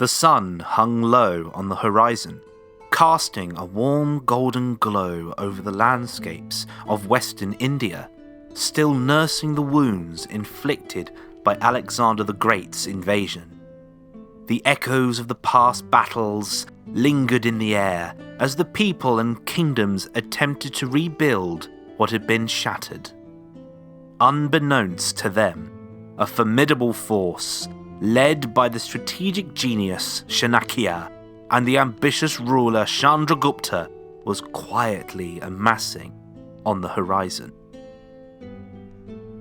The sun hung low on the horizon, casting a warm golden glow over the landscapes of western India, still nursing the wounds inflicted by Alexander the Great's invasion. The echoes of the past battles lingered in the air as the people and kingdoms attempted to rebuild what had been shattered. Unbeknownst to them, a formidable force, led by the strategic genius Chanakya and the ambitious ruler Chandragupta, was quietly amassing on the horizon.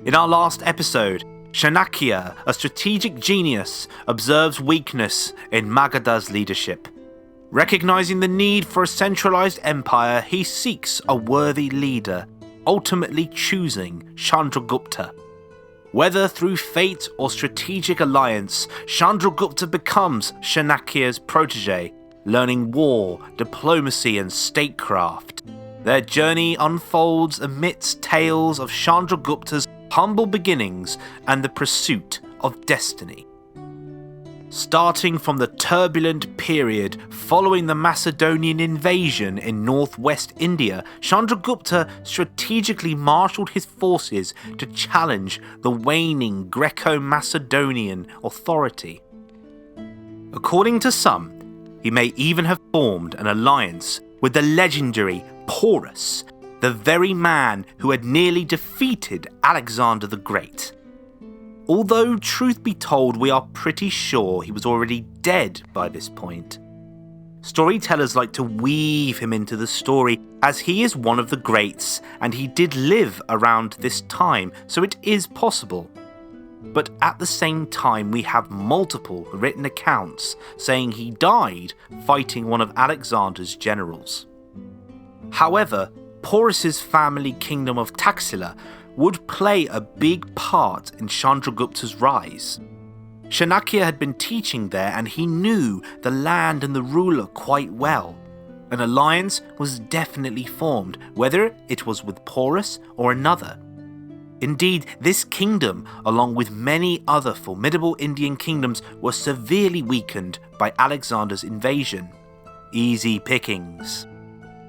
In our last episode, Chanakya, a strategic genius, observes weakness in Magadha's leadership. Recognizing the need for a centralized empire, he seeks a worthy leader, ultimately choosing Chandragupta. Whether through fate or strategic alliance, Chandragupta becomes Chanakya's protege, learning war, diplomacy and statecraft. Their journey unfolds amidst tales of Chandragupta's humble beginnings and the pursuit of destiny. Starting from the turbulent period following the Macedonian invasion in northwest India, Chandragupta strategically marshalled his forces to challenge the waning Greco-Macedonian authority. According to some, he may even have formed an alliance with the legendary Porus, the very man who had nearly defeated Alexander the Great. Although, truth be told, we are pretty sure he was already dead by this point. Storytellers like to weave him into the story as he is one of the greats and he did live around this time, so it is possible. But at the same time, we have multiple written accounts saying he died fighting one of Alexander's generals. However, Porus's family kingdom of Taxila would play a big part in Chandragupta's rise. Chanakya had been teaching there and he knew the land and the ruler quite well. An alliance was definitely formed, whether it was with Porus or another. Indeed, this kingdom, along with many other formidable Indian kingdoms, was severely weakened by Alexander's invasion. Easy pickings.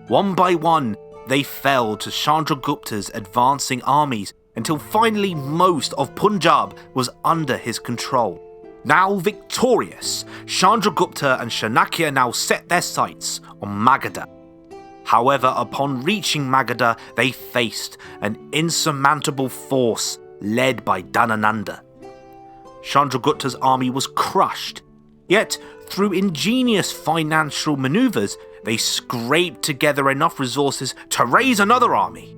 One by one, they fell to Chandragupta's advancing armies until finally most of Punjab was under his control. Now victorious, Chandragupta and Chanakya now set their sights on Magadha. However, upon reaching Magadha, they faced an insurmountable force led by Dhanananda. Chandragupta's army was crushed, yet through ingenious financial maneuvers, they scraped together enough resources to raise another army.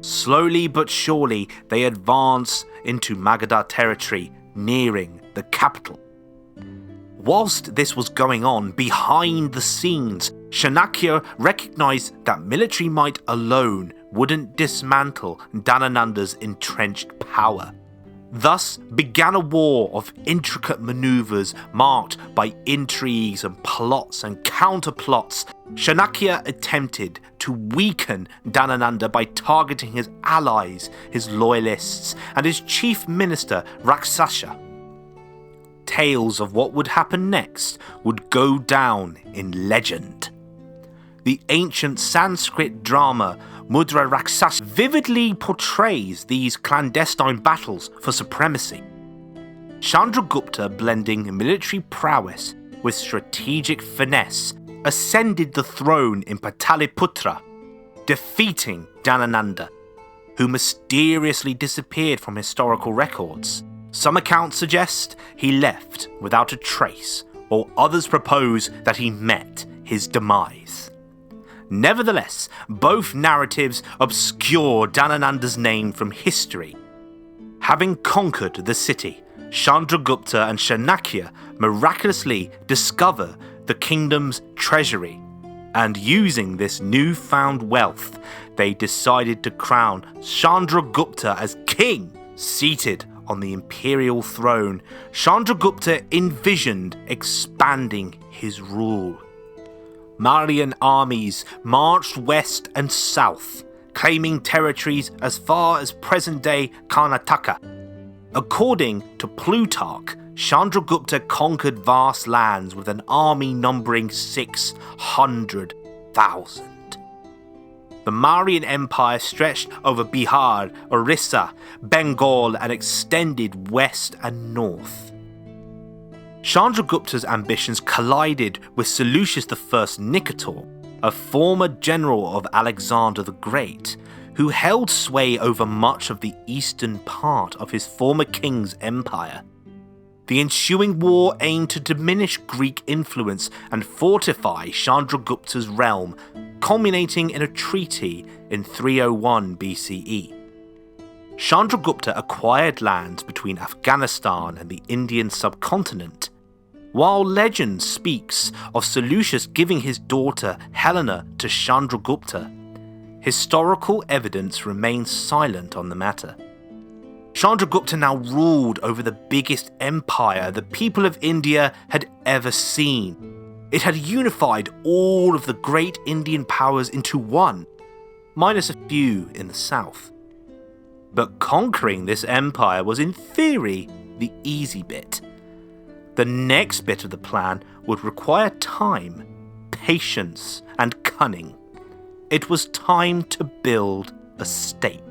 Slowly but surely, they advanced into Magadha territory, nearing the capital. Whilst this was going on, behind the scenes, Chanakya recognized that military might alone wouldn't dismantle Dhanananda's entrenched power. Thus began a war of intricate maneuvers marked by intrigues and plots and counterplots. Chanakya attempted to weaken Dhanananda by targeting his allies, his loyalists, and his chief minister Rakshasa. Tales of what would happen next would go down in legend. The ancient Sanskrit drama Mudra Rakshasa vividly portrays these clandestine battles for supremacy. Chandragupta, blending military prowess with strategic finesse, ascended the throne in Pataliputra, defeating Dhanananda, who mysteriously disappeared from historical records. Some accounts suggest he left without a trace, while others propose that he met his demise. Nevertheless, both narratives obscure Dhanananda's name from history. Having conquered the city, Chandragupta and Chanakya miraculously discover the kingdom's treasury, and using this newfound wealth, they decided to crown Chandragupta as king. Seated on the imperial throne, Chandragupta envisioned expanding his rule. Mauryan armies marched west and south, claiming territories as far as present-day Karnataka. According to Plutarch, Chandragupta conquered vast lands with an army numbering 600,000. The Mauryan Empire stretched over Bihar, Orissa, Bengal, and extended west and north. Chandragupta's ambitions collided with Seleucus I Nicator, a former general of Alexander the Great, who held sway over much of the eastern part of his former king's empire. The ensuing war aimed to diminish Greek influence and fortify Chandragupta's realm, culminating in a treaty in 301 BCE. Chandragupta acquired lands between Afghanistan and the Indian subcontinent. While legend speaks of Seleucus giving his daughter Helena to Chandragupta, historical evidence remains silent on the matter. Chandragupta now ruled over the biggest empire the people of India had ever seen. It had unified all of the great Indian powers into one, minus a few in the south. But conquering this empire was in theory the easy bit. The next bit of the plan would require time, patience, and cunning. It was time to build a state.